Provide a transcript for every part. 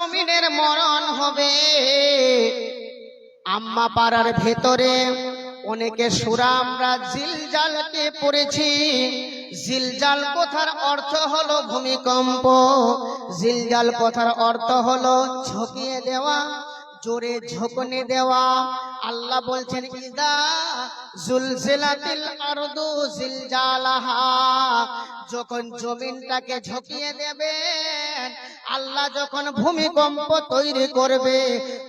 জমিনের মরণ হবে। আম্মা পাড়ার ভেতরে অনেকে সূরা আমরা জিলজালকে পড়েছি। জিলজাল কথার অর্থ হলো ভূমিকম্প। জিলজাল কথার অর্থ হলো ঝুঁকিয়ে দেওয়া, জোরে ঝোঁকনে দেওয়া। আল্লাহ বলছেন ইদা জুলজিলাতিল আরদু জিলজালাহা, যখন জমিনটাকে ঝুঁকিয়ে দেবেন, আল্লাহ যখন ভূমিকম্প তৈরি করবে,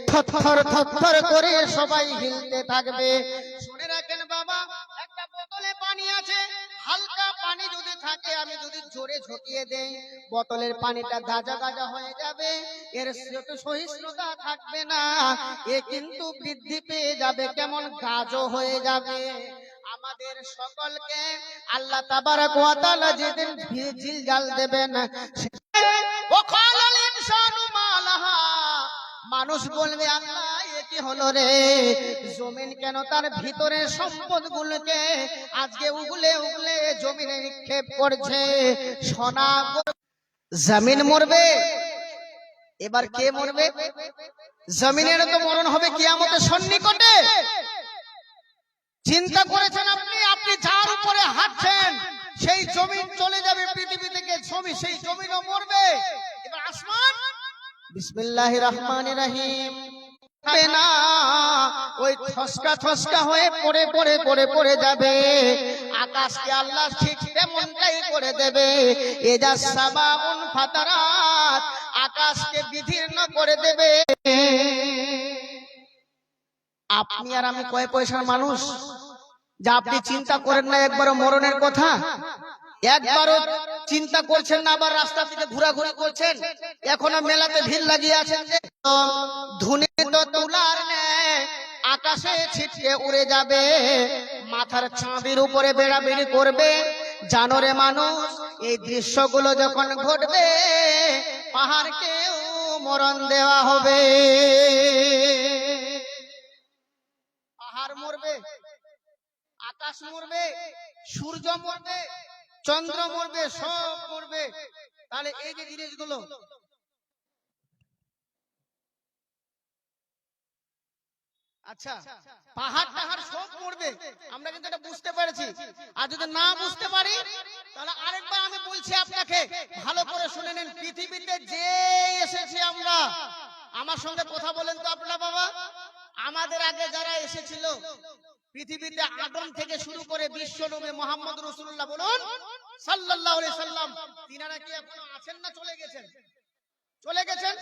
থরথর থরথর করে সবাই হিলতে থাকবে। শুনে রাখেন বাবা, একটা বোতলে পানি আছে, হালকা পানি যদি থাকে, আমি যদি জোরে ঝুঁকিয়ে দেই, বোতলের পানিটা গাজা গাজা হয়ে যাবে, এর সহিষ্ণুতা থাকবে না, এ কিন্তু বৃদ্ধি পেয়ে যাবে, কেমন গাজো হয়ে যাবে। আমাদের সকলকে আল্লাহ তাবারাক ওয়া তাআলা যেদিন জিলজাল দেবেন, ওয়াকালাল ইনসানু মালাহা, মানুষ বলবে আল্লাহ এ কি হলো রে, জমিন কেন তার ভিতরে সম্পদগুলোকে আজকে উগলে উগলে জমিনে নিক্ষেপ করছে। সোনা জমিন মরবে, এবার কে মরবে? জমিনের তো মরণ হবে কিয়ামতের সন্নিকটে। চিন্তা করেছেন আপনি? আপনি যার উপরে হাঁটছেন সেই জমিন চলে যাবে পৃথিবী থেকে, জমি সেই জমিনও মরবে। এবার আসমান বিসমিল্লাহির রহমানির রহিম না, ওই থসকা থসকা হয়ে পড়ে পড়ে পড়ে পড়ে যাবে। আকাশকে আল্লাহ ঠিক তেমনটাই করে দেবে। এজা সামাউন ফাতারাত, আকাশকে বিদীর্ণ করে দেবে। আপনি আর আমি কয় পয়সার মানুষ যা আপনি চিন্তা করেন না একবারও মরণের কথা? একবারও চিন্তা করছেন না? আবার রাস্তা থেকে ঘোরাঘুরি করছেন, এখনো মেলাতে ভিড় লাগিয়ে আছেন যে ধুনে তো তুলার নেয় আকাশে ছিটকে উড়ে যাবে, মাথার চাঁদের উপরে বেড়াবেড়ি করবে। জানোরে মানুষ, এই দৃশ্যগুলো যখন ঘটবে, পাহাড়কেও মরণ দেওয়া হবে। পাহাড় মরবে, আকাশ মরবে, সূর্য মরবে, চন্দ্র মরবে, সব মরবে। তাহলে এই যে জিনিসগুলো, আচ্ছা পাহাড় টাহাড় সব মরবে, আমরা কিন্তু এটা বুঝতে পেরেছি। আর যদি না বুঝতে পারি, তাহলে আরেকবার আমি বলছি আপনাকে, ভালো করে শুনে নিন। পৃথিবীতে যে এসেছি আমরা, আমার সঙ্গে কথা বলেন তো আপনারা বাবা, আমাদের আগে যারা এসেছিল পৃথিবীতে, আদম থেকে শুরু করে বিশ্বনবী মুহাম্মদ রাসূলুল্লাহ বলুন সাল্লাল্লাহু আলাইহি সাল্লাম, তিনারা কি এখনো আছেন না চলে গেছেন? চলে গেছেন,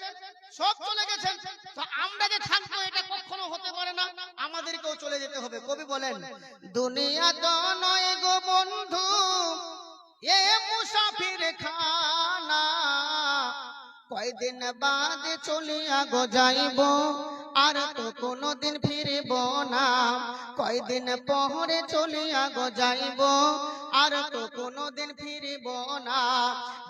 সব চলে গেছেন। তো আমরা যে থাকবো এটা কখনো হতে পারে না, আমাদেরকেও চলে যেতে হবে। কবি বলেন, দুনিয়া তো নয় গো বন্ধু এ মুসাফির খানা, কয়দিন বাদ চলিয়া গো যাইব, আর তো কোনদিন ফিরব না। কয়দিন পরে চলিয়া গো যাইব, আর তো কোনদিন ফিরব না।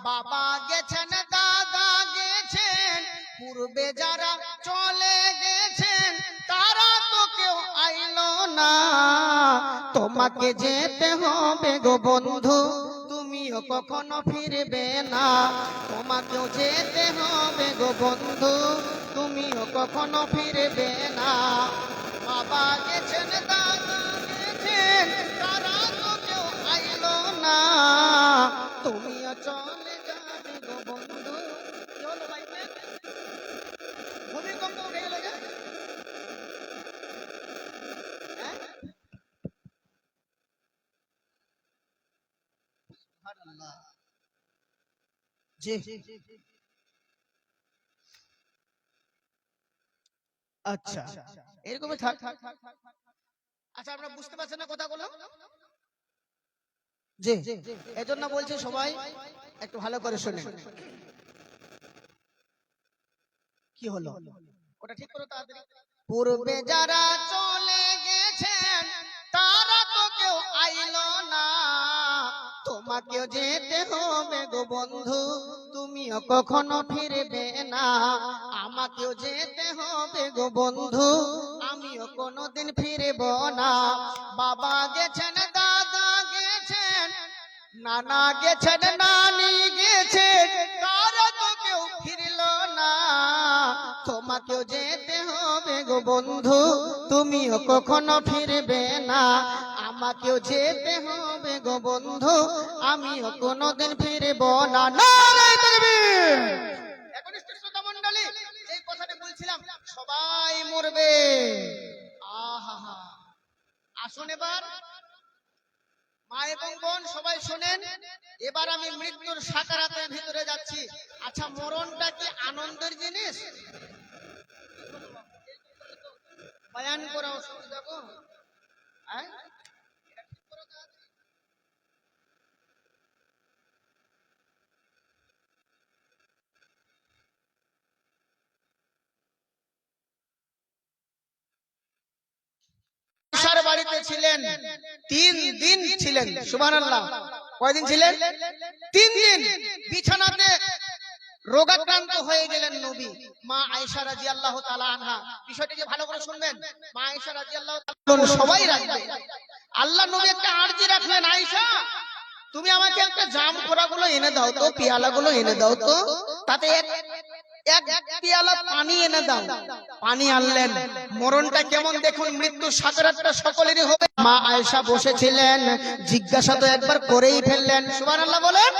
বাবা গেছেন, দাদা গেছেন, পূর্বে যারা চলে গেছেন, তারা তো কেউ আইলো না। তোমাকে যেতে হবে গো বন্ধু, তুমিও কখনো ফিরবে না। তোমাকেও যেতে হবে গো বন্ধু, তুমিও কখনো ফিরবে না। বাবা গেছেন, দাদা গেছেন, তারা তো কেউ আইলো না। তুমিও চলে যাবে গো বন্ধু। কি হলো ভাই? ভূমিকম্প উঠে গেল যে, আচ্ছা এরকমই থাক। আচ্ছা আপনারা বুঝতে পারছেন না কথাগুলো? জি, এজন্য বলছি সবাই একটু ভালো করে শুনেন। কি হলো ওটা ঠিক করো তাড়াতাড়ি। পূর্বে যারা চলে গেছেন, তারা তো কেউ আইলো না। তোমাকেও যেতে হবে গো বন্ধু, তুমিও কখনো ফিরবে না। আমাকেও যেতে হবে গো বন্ধু, আমিও কোনোদিন ফিরব না। বাবা গেছেন, দাদা গেছেন, নানা গেছেন, নানি গেছেন, তারা তো কেউ ফিরল না। তোমাকেও যেতে হবে গো বন্ধু, তুমিও কখনো ফিরবে না। আমাকেও যেতে হবে গো বন্ধু, আমিও কোনোদিন ফিরব না। নারে তাকবীর! এখন শ্রোতা মণ্ডলী, এই কথাটা বলছিলাম, সবাই মরবে। আহা, আসুন এবার মা এবং বোন সবাই শোনেন, এবার আমি মৃত্যুর সাকারাতের ভিতরে যাচ্ছি। আচ্ছা, মরণটা কি আনন্দের জিনিস? বয়ান করা অসুবিধা গো? আয়েশার বাড়িতে ছিলেন 3 দিন ছিলেন। সুবহানাল্লাহ। কয়দিন ছিলেন? 3 দিন। বিছানাতে রোগাক্রান্ত হয়ে গেলেন নবী। মা আয়েশা রাদিয়াল্লাহু তাআলা আনহা, বিষয়টাকে ভালো করে শুনবেন। মা আয়েশা রাদিয়াল্লাহু তাআলা, সবাই রাখবে, আল্লাহ নবী একটা আরজি রাখলেন, আয়েশা তুমি আমাকে একটা জাম খোরাগুলো এনে দাও তো, পিয়ালাগুলো এনে দাও তো, তাতে এক পিয়ালা পানি এনে দাও। পানি আনলেন। মরণটা কেমন দেখুন, মৃত্যু সাকারাতটা সকলেরই হবে। মা আয়েশা বসেছিলেন, জিজ্ঞাসা তো একবার করেই ফেললেন। সুবহানাল্লাহ বলেন।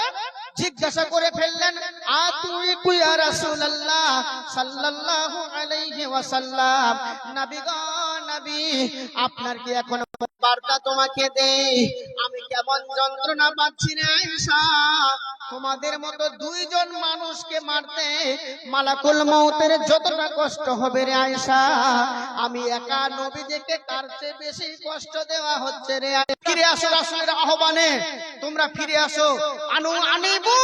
জিজ্ঞাসা করে ফেললেন, আতুইকু ইয়া রাসূলুল্লাহ সাল্লাল্লাহু আলাইহি ওয়াসাল্লাম, নবী গো নবী, আপনার কি এখন বার্তা তোমাকে দেই, আমি কেমন যন্ত্রণা পাচ্ছি রে আয়েশা। তোমাদের মতো 2 জন মানুষকে মারতে মালাকুল মউতের যতটা কষ্ট হবে রে আয়েশা, আমি একা নবী দেখে তার চেয়ে বেশি কষ্ট দেওয়া হচ্ছে রে। ফিরে আসো রাসূলের আহ্বানে, তোমরা ফিরে আসো। আনিবু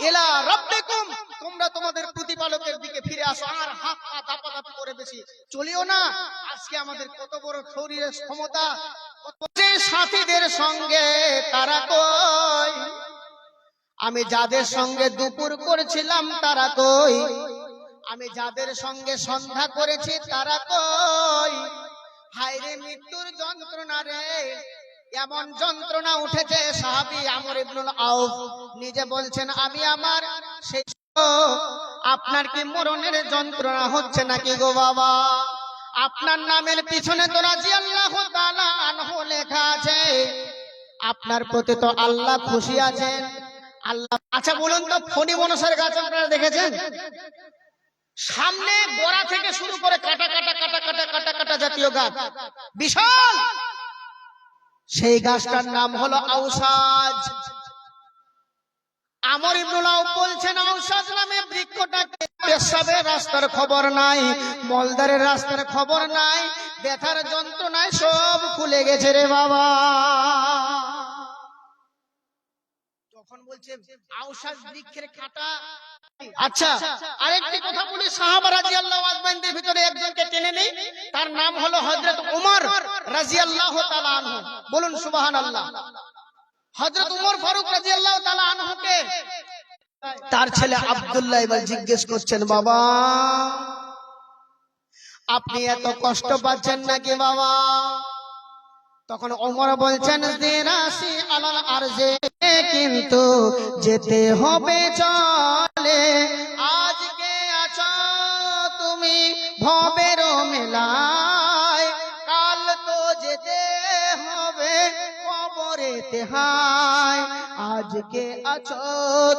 ইলা রাব্বিকুম, তোমরা তোমাদের প্রতিপালকের দিকে ফিরে আসো। আর হাত পা দাপাদাপি করে বেশি চলিও না। আজকে আমাদের কত বড় শরীরের ক্ষমতা, যে সাথীদের সঙ্গে তারা কই, আমি যাদের সঙ্গে দুপুর করেছিলাম তারা কই, আমি যাদের সঙ্গে সন্ধ্যা করেছি তারা কই। হায়রে মৃত্যুর যন্ত্রণা রে, এমন যন্ত্রণা উঠেছে। সাহাবী আমর ইবনুল আউফ নিজে বলছেন, আমি আমার সেই, আপনার কি মরণের যন্ত্রণা হচ্ছে নাকি গো বাবা? আপনার নামের পিছনে তো রাদিয়াল্লাহু তাআলা আনহু লেখা আছে, আপনার প্রতি তো আল্লাহ খুশি আছেন। আল্লাহ, আচ্ছা বলুন তো, ফণী মনসার গাছ আপনারা দেখেছেন? সামনে গোড়া থেকে শুরু করে কাটা কাটা কাটা কাটা কাটা কাটা জাতীয় গাছ, বিশাল। সেই গাছটার নাম হলো আউসাজ। আমর ইবনুল আউফ বলছেন, আউসাজ নামে বৃক্ষটাকে পেশাবের রাস্তার খবর নাই, মলদারের রাস্তার খবর নাই, ব্যথার যন্ত্রণায় সব খুলে গেছে রে বাবা। তখন বলছে আউসাজ বৃক্ষের কাঁটা। আচ্ছা, আরেকটি কথা বলি, সাহাবা রাদিয়াল্লাহু আজমাইনদের ভিতরে একজনকে টেনে নেই, তার নাম হলো হযরত উমর রাদিয়াল্লাহু তাআলা আনহু। বলুন সুবহানাল্লাহ। হযরত উমর ফারুক রাদিয়াল্লাহু তাআলা আনহুকে তার ছেলে আব্দুল্লাহ এবার জিজ্ঞেস করছেন, বাবা আপনি এত কষ্ট পাচ্ছেন নাকি বাবা? তখন ওমর বলছেন, জিরাসি আলাল আরজে, কিন্তু যেতে হবে চলে। আজকে আছো তুমি ভবের মেলায়, কাল তো যেতে হবে কবরেতে হায়। আজকে আছো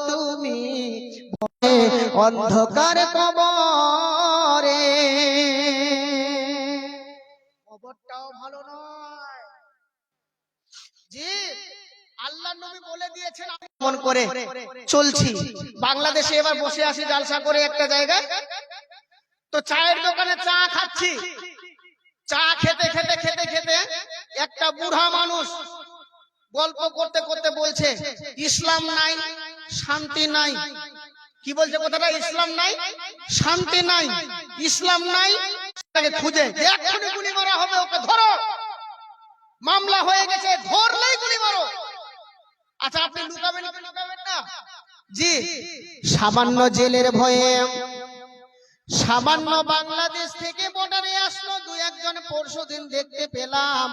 তুমি অন্ধকার কবরে, কবরটাও ভালো নয়। জি, আল্লাহ নবী বলে দিয়েছেন। মন করে চলছি বাংলাদেশে, এবার বসে আছি জালসা করে একটা জায়গায়, তো চায়ের দোকানে চা খাচ্ছি। চা খেতে খেতে খেতে খেতে একটা বুড়া মানুষ গল্প করতে করতে বলছে, ইসলাম নাই, শান্তি নাই। কি বলছে কথাটা? ইসলাম নাই, শান্তি নাই। ইসলাম নাই, তাকে খুঁজে এক্ষুনি গুলি মারা হবে, ওকে ধরো, মামলা হয়ে গেছে, ধরলেই গুলি মারো। আচ্ছা, আপনি লুকাবেন কি লুকাবেন না? জি, সামান্য জেলের ভয়ে, সামান্য বাংলাদেশ থেকে বর্ডারে আসলো 2-1 জন পরশুদিন দেখতে পেলাম,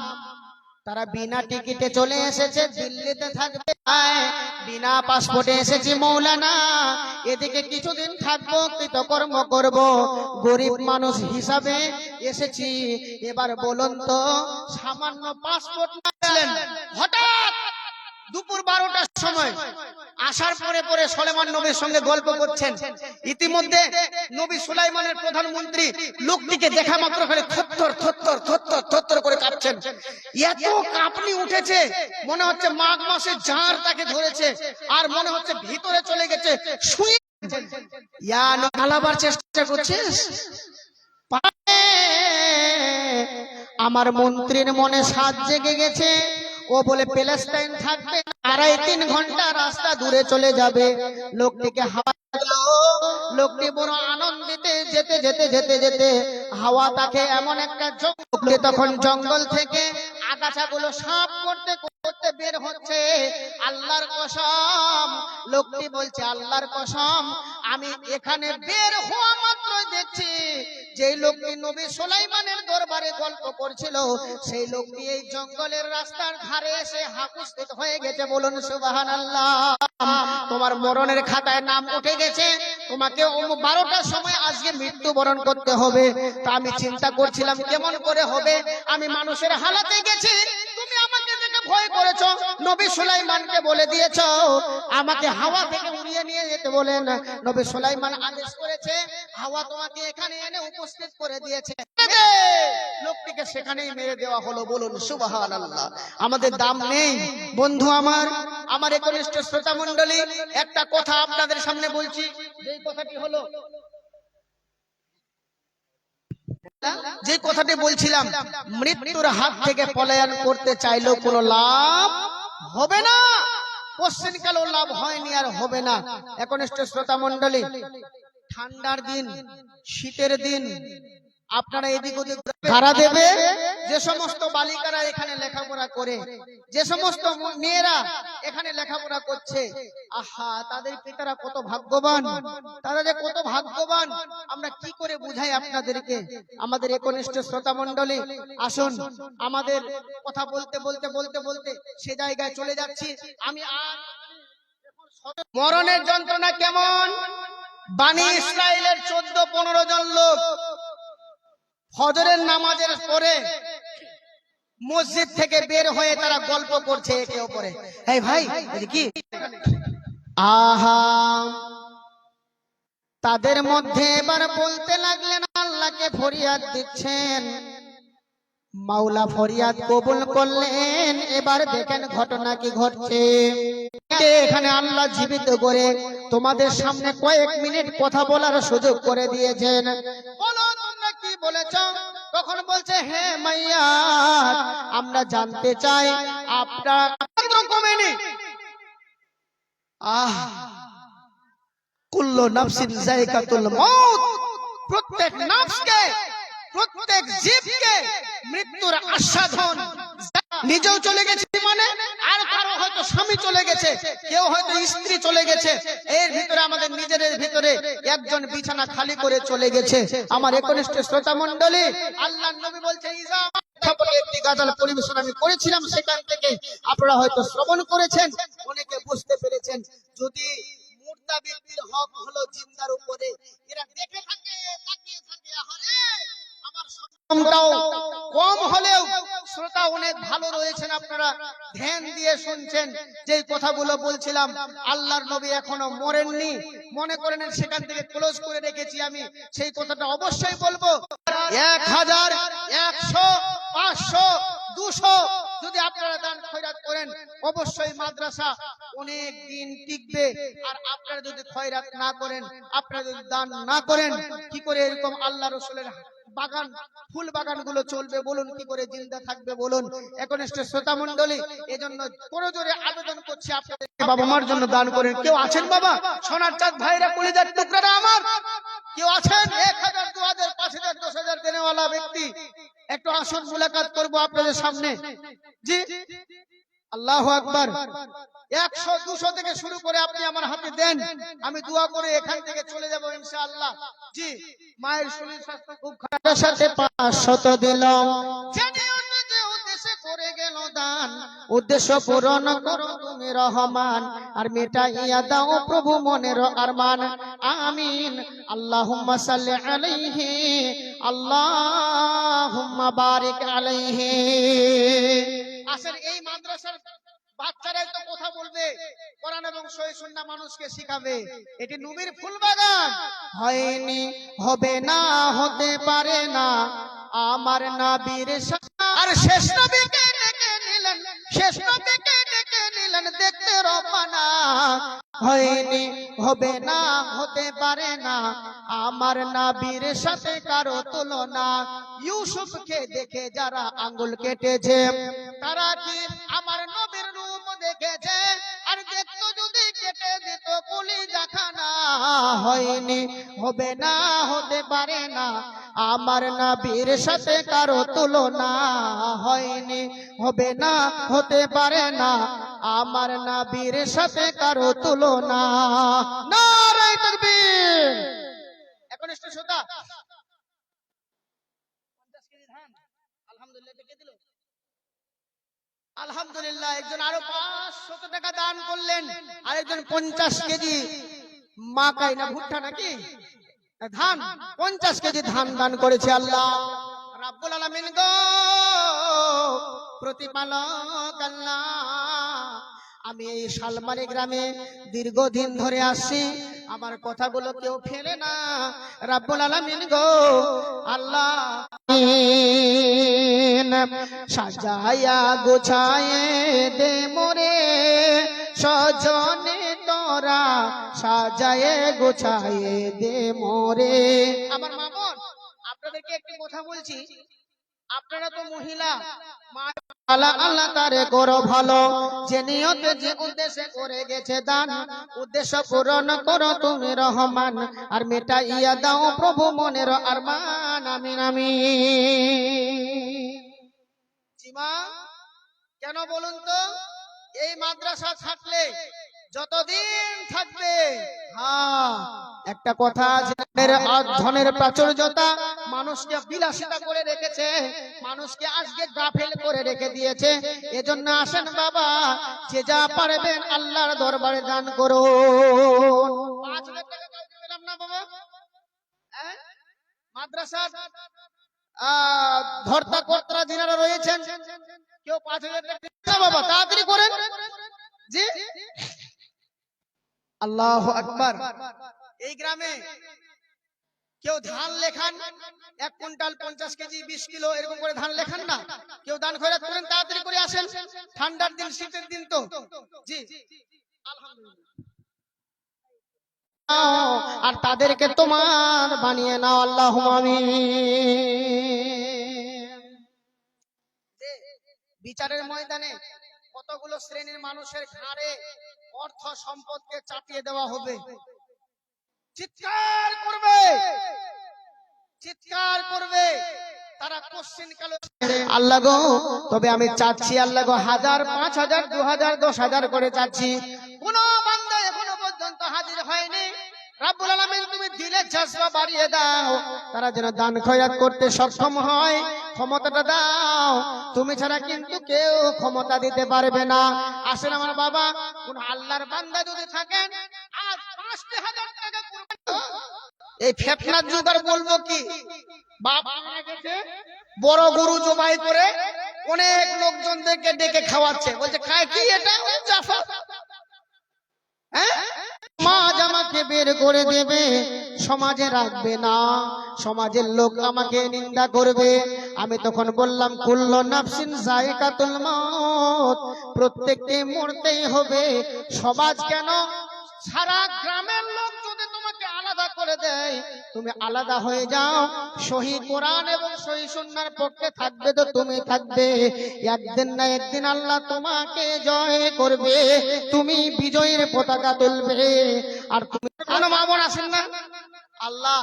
তারা বিনা টিকিটে চলে এসেছে, দিল্লিতে থাকবে, বিনা পাসপোর্টে এসেছি মৌলানা, এদিকে কিছুদিন থাকবো, কৃতকর্ম করব, গরিব মানুষ হিসাবে এসেছি। এবার বলুন তো, সামান্য পাসপোর্ট নিলেন, হঠাৎ দুপুর 12টার সময় আসার পরে পরে সুলাইমান নবীর সঙ্গে গল্প করছেন। ইতিমধ্যে নবী সুলাইমানের প্রধানমন্ত্রী লোকটিকে দেখা মাত্র করে থরথর থরথর থরথর থরথর করে কাঁপছেন। এত কাঁপনি উঠেছে, মনে হচ্ছে মাঘ মাসে জার তাকে ধরেছে, আর মনে হচ্ছে ভিতরে চলে গেছে শুয়ে। ইয়া পালাবার চেষ্টা করছিস? আমার মন্ত্রীর মনে সাজ জেগে গেছে, ও বলে প্যালেস্টাইন থাকবে, 2.5-3 ঘন্টা রাস্তা দূরে চলে যাবে। লোকটিকে হাওয়া দিল, লোকটি বড় আনন্দিতে যেতে যেতে যেতে যেতে হাওয়া তাকে এমন একটা জঙ্গল, তখন জঙ্গল থেকে আগাছাগুলো সাফ করতে করতে বের হচ্ছে। আল্লাহর কসম, লোকটি বলছে আল্লাহর কসম, আমি এখানে বের হওয়া মাত্র দেখছি যে লোকটি নবী সুলাইমানের দরবারে গল্প করছিল, সেই লোকটি এই জঙ্গলের রাস্তার ধারে এসে উপস্থিত হয়ে গেছে। বলুন সুবহানাল্লাহ। তোমার মরণের খাতায় নাম উঠে গেছে, তোমাকে 12টার সময় আজকে মৃত্যুবরণ করতে হবে। তা আমি চিন্তা করছিলাম কেমন করে হবে, আমি মানুষের হালাতে গেছি, তুমি আমাকে দেখে ভয় করেছো, নবী সুলাইমানকে বলে দিয়েছো আমাকে হাওয়া থেকে উড়িয়ে নিয়ে যেতে বলেন। নবী সুলাইমান আদেশ করেছে, হাওয়া তোমাকে এখানে এনে উপস্থিত করে দিয়েছে, লোকটিকে সেখানেই মেরে দেওয়া হলো। বলুন সুবহানাল্লাহ। আমাদের দাম নেই বন্ধু আমার, আমার একনিষ্ঠ শ্রোতা মণ্ডলী, একটা কথা আপনাদের সামনে বলছি, যেই কথাটি হলো, যে কথাটি বলছিলাম, মৃত্যুর হাত থেকে পলায়ন করতে চাইলেও কোনো লাভ হবে না, কোশ্চেনকালেও লাভ হয়নি আর হবে না। একনিষ্ঠ শ্রোতা মণ্ডলী, ঠান্ডার দিন, শীতের দিন, আপনারা এদিক ওদিক ভাড়া দেবে, যে সমস্ত বালিকারা এখানে লেখাপড়া করে, যে সমস্ত মেয়েরা এখানে লেখাপড়া করছে, আহা তাদের পিতারা কত ভাগ্যবান, তারা যে কত ভাগ্যবান, আমরা কি করে বুঝাই আপনাদেরকে। আমাদের একনিষ্ঠ শ্রোতা মণ্ডলী, আসুন, আমাদের কথা বলতে বলতে বলতে বলতে সে জায়গায় চলে যাচ্ছি আমি। আর মরণের যন্ত্রণা কেমন, বানি ইসরায়েলের 14-15 জন লোক ফজরের নামাজের পরে মসজিদ থেকে বের হয়ে তারা গল্প করছে একে অপরে। এই ভাই কি, আহা, তাদের মধ্যে এবার বলতে লাগলেন, আল্লাহকে ফরিয়াদ দিচ্ছেন, মাওলা ফরিয়াদ কবুল করলেন। এবার দেখেন ঘটনা কি ঘটছে। এখানে আল্লাহ জীবিত করে তোমাদের সামনে কয়েক মিনিট কথা বলার সুযোগ করে দিয়েছেন। বলো তোমরা কি বলেছ? তখন বলছে, হে মাইয়া, আমরা জানতে চাই আপনার কমেনি। কুল্লু নাফসিন যায়কাতুল মউত, প্রত্যেক নফসকে, প্রত্যেক জীবকে মৃত্যুর আস্বাদন। নিজেও চলে গেছে, মানে আর কারো হয়তো স্বামী চলে গেছে, কেউ হয়তো স্ত্রী চলে গেছে, এর ভিতরে আমাদের নিজেদের ভিতরে একজন বিছানা খালি করে চলে গেছে। আমার একনিষ্ঠ শ্রোতা মণ্ডলী, আল্লাহর নবী বলছে, ইজা একটি গাজাল পরিবেশন আমি করেছিলাম, সেখান থেকে আপনারা হয়তো শ্রবণ করেছেন, অনেকে বুঝতে পেরেছেন। যদি মুর্দা ব্যক্তির হক হলো জিন্দার উপরে, এরা দেখে থাকে, তাকিয়ে থাকে, আহারে আমার সমটাও কম হলেও শ্রোতা অনেক ভালো রয়েছেন, আপনারা ধ্যান দিয়ে শুনছেন যে কথাগুলো বলছিলাম। আল্লাহর নবী এখনো মরেননি, মনে করেন সেখান থেকে ক্লোজ করে রেখেছি আমি, সেই কথাটা অবশ্যই বলবো। 1000, 100, 500, 200 যদি আপনারা দান খয়রাত করেন, অবশ্যই মাদ্রাসা অনেক দিন টিকবে। আর আপনারা যদি খয়রাত না করেন, আপনারা যদি দান না করেন, কি করে এরকম আল্লাহ রাসূলের বাগান, ফুল বাগান গুলো চলবে বলুন, কি করে জিন্দা থাকবে বলুন। একনিষ্ঠ শ্রোতা মণ্ডলী, এজন্য জোরে আবেদন করছি আপনাদের, বাবা মার জন্য দান করেন। কেউ আছেন বাবা, সোনার চাঁদ ভাইরা, কলিজার টুকরারা আমার, কেউ আছেন 1000, 2000, 5000, 10000 দেনেওয়ালা ব্যক্তি? একটু আসন মুলাকাত করবো আপনাদের সামনে। জি, আল্লাহু আকবার। 100, 200 থেকে শুরু করে আপনি আমার হাতে দেন, আমি দোয়া করে এখান থেকে চলে যাব ইনশাআল্লাহ। জি, মায়ের শরীর স্বাস্থ্য খুব খারাপ, সাথে 500 দিলাম, জানি অন্য যে উদ্দেশ্যে করে গেল দান। উদ্দেশ্য পূরণ করো তুমি রহমান, আর মিটাইয়া দাও প্রভু মনের আরমান। আমিন। আল্লাহুম্মা সাল্লি আলাইহি, আল্লাহুম্মা বারিক আলাইহি। আসেন, এই মাদ্রাসার বাচ্চারাই তো কথা বলবে, কোরআন এবং সহিহ সুন্নাহ মানুষকে শিখাবে। এটি নবীর ফুল বাগান। হয়নি, হবে না, হতে পারে না আমার নবীর সাথে। আর শেষ নবীকে ডেকে নিলেন, শেষ নবীকে ডেকে নিলেন দেখতে রব্বানা। হয়নি, হবে না, হতে পারে না আমার নবীর সাথে কারো তুলনা। ইউসুফকে দেখে যারা আঙ্গুল কেটেছে, তারা কি আমার নবীর রূপ দেখেছে? আর দেখতো যদি কেটে দিত কলিজাখানা। হয়নি, হবে না, হতে পারে না আমার নবীর সাথে কারো তুলনা। হয়নি, হবে না, হতে পারে না আমার নবীর সাথে কারো তুলনা। নারে তাকবীর। এখন একটু শ্রোতা, 50 কেজি ধান আলহামদুলিল্লাহ কে দিল? আলহামদুলিল্লাহ। একজন আরো 500 টাকা দান করলেন, আরেকজন 50 কেজি মাকাই না ভুট্টা নাকি ধান, 50 কেজি ধান দান করেছে। আল্লাহ রাব্বুল আলামিন গো, প্রতিপালক আল্লাহ, আমি এই শালমারি গ্রামে দীর্ঘদিন ধরে আসছি, আমার কথাগুলো কেউ ফেলে না। রাব্বুল আলামিন গো আল্লাহ, সাজায়া গোছায়ে দে মোরে সজনে তোরা, সাজায়ে গোছায়ে দে মোরে। আমার মামুন, আপনাদেরকে একটি কথা বলছি, আপনারা তো মহিলা, আল্লাহ আল্লাহ তারে করো ভালো, যে নিয়তে যে উদ্দেশ্যে করে গেছে দান, উদ্দেশ্য পূরণ করো তুমি রহমান, আর মেটাইয়া দাও প্রভু মনের আরমান। আমিন আমিন। জিমা, কেন বলুন তো? এই মাদ্রাসা থাকলে যতদিন থাকবে, হ্যাঁ একটা কথা, ধনের প্রাচুর্যতা মানুষকে বিলাসিতা করে রেখেছে, মানুষকে আজকে গাফেল করে রেখে দিয়েছে। এজন্য আসেন বাবা, যে যা পারবেন আল্লাহর দরবারে দান করুন। 5 লাখ টাকা কাউকে পেলাম না বাবা। মাদ্রাসার ধর্তা কর্তারা যিনারা রয়েছেন, কেউ 5000 টাকা বাবা তাড়াতাড়ি করেন জি। আল্লাহু আকবার। এই গ্রামে কেউ ধান লেখান, 1 কুইন্টাল 50 কেজি 20 কিলো এরকম করে ধান লেখান না, কেউ দান খয়রাত করেন, তাড়াতাড়ি করে আসেন। ঠান্ডার দিন, শীতের দিন তো জি। আলহামদুলিল্লাহ। আর তাদেরকে তোমার বানিয়ে নাও, আল্লাহুম্মা আমিন। বিচারের ময়দানে কতগুলো শ্রেণীর মানুষের ঘাড়ে অর্থ সম্পদকে চাপিয়ে দেওয়া হবে, চিৎকার করবে, চিৎকার করবে তারা কোশ্চেন কালো। আল্লাহ গো, তবে আমি চাচ্ছি আল্লাহ গো 1000, 5000, 2000, 10000 করে চাচ্ছি। কোন বান্দা এখনো পর্যন্ত হাজির হয়নি। রাব্বুল আলামিন তুমি দিলে জজবা বাড়িয়ে দাও, তারা যেন দান খয়রাত করতে সক্ষম হয়, ক্ষমতাটা দাও। তুমি ছাড়া কিন্তু কেউ ক্ষমতা দিতে পারবে না। আসেন আমার বাবা, কোন আল্লাহর বান্দা যদি থাকেন, আজ 5000 টাকা করবেন। এই ফেতনার যুগ আর বলবো কি, বাপ মারা গেছে, বড় গরু জবাই করে অনেক লোকজনদেরকে ডেকে খাওয়াচ্ছে, বলছে খায় কি এটা জাফর। হ্যাঁ, সমাজ আমাকে বের করে দেবে, সমাজে রাখবে না, সমাজের লোক আমাকে নিন্দা করবে। আমি তখন বললাম কুল্লু নাফসিন যায়কাতুল মাউত, প্রত্যেককে মরতেই হবে। সমাজ কেন, সারা গ্রামের লোক যদি তোমাকে আলাদা করে দেয়, তুমি আলাদা হয়ে যাও। সহি কোরআন এবং সহি সুন্নাহর পক্ষে থাকবে তো তুমি থাকবে। একদিন না একদিন আল্লাহ তোমাকে জয় করবে, তুমি বিজয়ের পতাকা তুলবে। আর তুমি কোন মামুন আসেন না? আল্লাহ,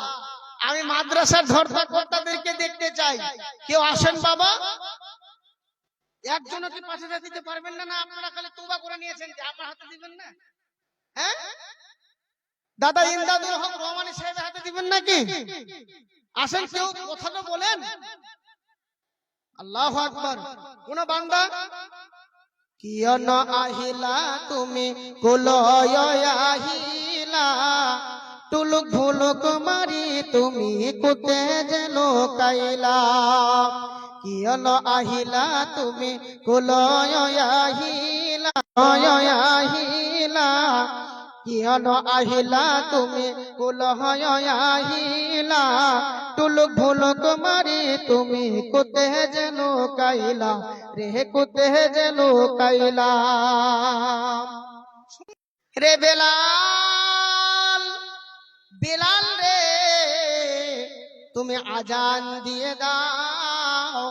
আমি মাদ্রাসার ধর্তা কর্তাদেরকে দেখতে চাই, কেউ আসেন বাবা। একজনও কি 5000 দিতে পারবেন না? না আপনারা খালি তওবা করে নিয়েছেন যে আমার হাতে দিবেন না? হ্যাঁ, দাদা ইমদাদুল হক রহমানী সাহেবের হাতে দিবেন নাকি? আসেন, কেউ কথা তো বলেন। আল্লাহু আকবার। কোন বান্দা কিয়ন আহিলা তুমি কুলয় আহিলা, টুলুক ভুলুক মারি তুমি কুতে যে লোকাইলা। কিয়ন আহিলা তুমি কুলয় আহিলা, আহিলা, কিয়ন আহিলা তুমি কুলয় আহিলা, টুলুক ভুলুক মারি তুমি কুতে যে লোকাইলা, রে কুতে যে লোকাইলা। রে বেলাল, বেলাল রে তুমি আজান দিয়ে দাও,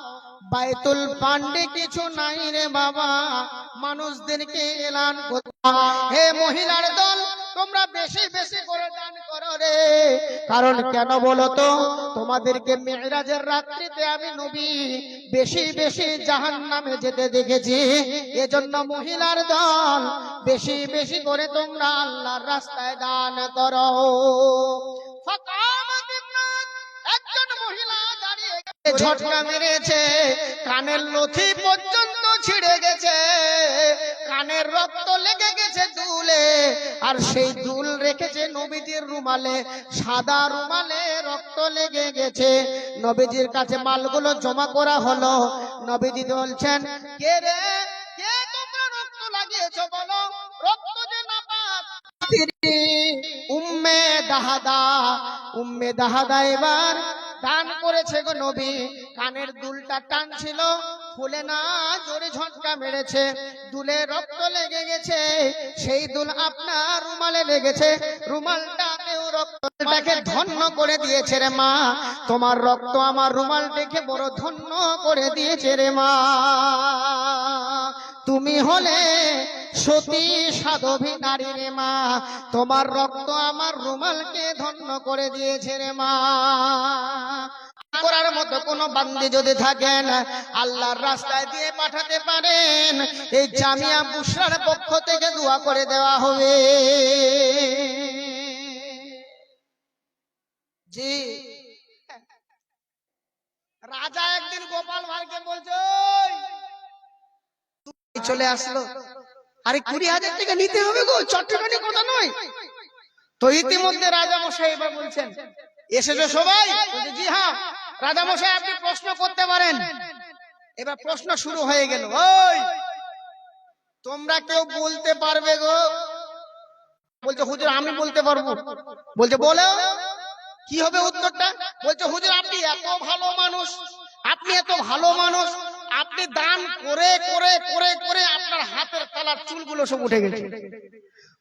বাইতুল পান্ডে কিছু নাই রে বাবা, মানুষদেরকে এলান করতে। হে মহিলার দল, তোমরা বেশি বেশি করে দান করো রে। কারণ কেন বলো তো, তোমাদেরকে মেরাজের রাত্রিতে আমি নবী বেশি বেশি জাহান্নামে যেতে দেখেছি। এজন্য মহিলার দল বেশি বেশি করে তোমরা আল্লাহর রাস্তায় দান করো। একজন মহিলা দাঁড়িয়ে ঝটকা মেরেছে, কানের লথি পর্যন্ত ছিঁড়ে গেছে, কানের রক্ত লেগে গেছে দুলে, আর সেই দুল রেখেছে নবীজির রুমালে, সাদা রুমালে রক্ত লেগে গেছে। নবীজির কাছে মালগুলো জমা করা হলো। নবীজি বলছেন, কে রে, কে তোমরা রক্ত লাগিয়েছো বলো? রক্ত যে নাপাক উম্মে দাহাদা, উম্মে দাহাদা এবার দান করেছে গো নবী। কানের দুলটা টানছিল, ফুলে না, জোরে ঝটকা মেরেছে, দুলে রক্ত লেগে গেছে। সেই দুল আপনার রুমালে লেগেছে, রুমালটাতেও রক্তটাকে ধন্য করে দিয়েছে রে মা। তোমার রক্ত আমার রুমালটাকে বড় ধন্য করে দিয়েছে রে মা। তুমি হলে সতী সাধবী নারী রে মা, তোমার রক্ত আমার রুমালকে ধন্য করে দিয়েছে রে মা। করার মতো কোন বান্দি যদি থাকেন, আল্লাহর রাস্তায় দিয়ে পাঠাতে পারেন, এই জামিয়া বুশরার পক্ষ থেকে দোয়া করে দেওয়া হবে। জি, রাজা একদিন গোপাল ভাইকে বলছে, চলে আসলো, আরে 20,000 টাকা নিতে হবে গো, চট্টগ্রামে কথা নয় তো। ইতিমধ্যে রাজা মশাই এবার বলছেন, এসেছো সবাই? জি হ্যাঁ। রাজা মশাই আপনি প্রশ্ন করতে পারেন। এবার প্রশ্ন শুরু হয়ে গেল, ওই তোমরা কেউ বলতে পারবে গো? বলছে, হুজুর আমি বলতে পারবো। বলছে, বলো কি হবে উত্তরটা? বলছে, হুজুর আপনি এত ভালো মানুষ, আপনি এত ভালো মানুষ, আপনি দান করে করে করে করে আপনার হাতের তলার চুলগুলো সব উঠে গেছে।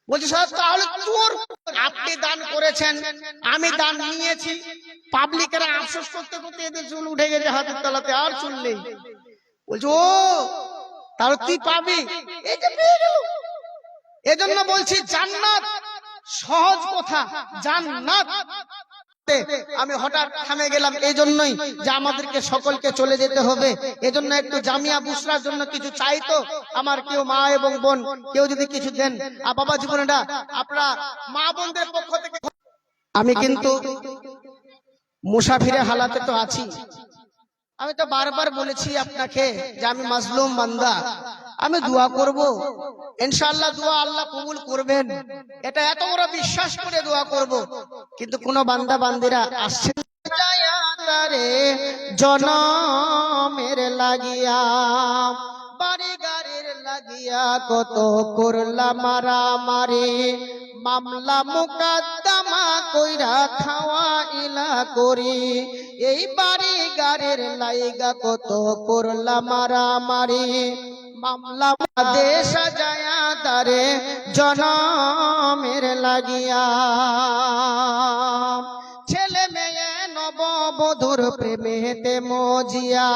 বলছি, সাহেব তাহলে চোর, আপনি দান করেছেন, আমি দান নিয়েছি, পাবলিকেরা আফসোস করতে করতে এদের চুল উঠে গেছে হাতের তলাতে, আর চুল নেই। বলছে, ও তাহলে তুই পাবি। এই যে পেয়ে গেল। এজন্য বলছি জান্নাত সহজ কথা, জান্নাত। আমি হঠাৎ থামে গেলাম এই জন্যই যে আমাদেরকে সকলকে চলে যেতে হবে। এজন্য একটু জামিয়া বুশরার জন্য কিছু চাইতো আমার কেউ মা এবং বোন, কেউ যদি কিছু দেন। আর বাবা জীবনেরা, আপনারা মা বোনদের পক্ষ থেকে, আমি কিন্তু মুসাফিরে হালাতে তো আছি। আমি তো বারবার বলেছি আপনাকে যে আমি মাজলুম বান্দা, আমি দোয়া করব, ইনশাআল্লাহ দোয়া আল্লাহ কবুল করবেন, এটা এত বড় বিশ্বাস করে দোয়া করব। কিন্তু কোন বান্দা বান্দিরা আসছে তারে জনমের লাগিয়া, বাড়ি গাড়ির লাগিয়া কত করলা মারামারি, মামলা মুকদ্দমা কইরা খাওয়া ইলা করি, এই বাড়ি গাড়ির লাইগা কত করলা মারামারি, মামলা দেশ সাজায়া তারে জনমের লাগিয়া, ছেলে মেয়ে নববধূর প্রেমেতে মজিয়া,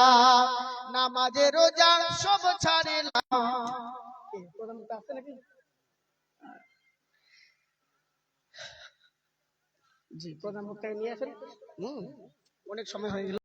নামাজে রোজা সব ছাড়িলাম। জি, প্রধান বক্তাকে নিয়ে আসেন। অনেক সময় হয়ে গেল।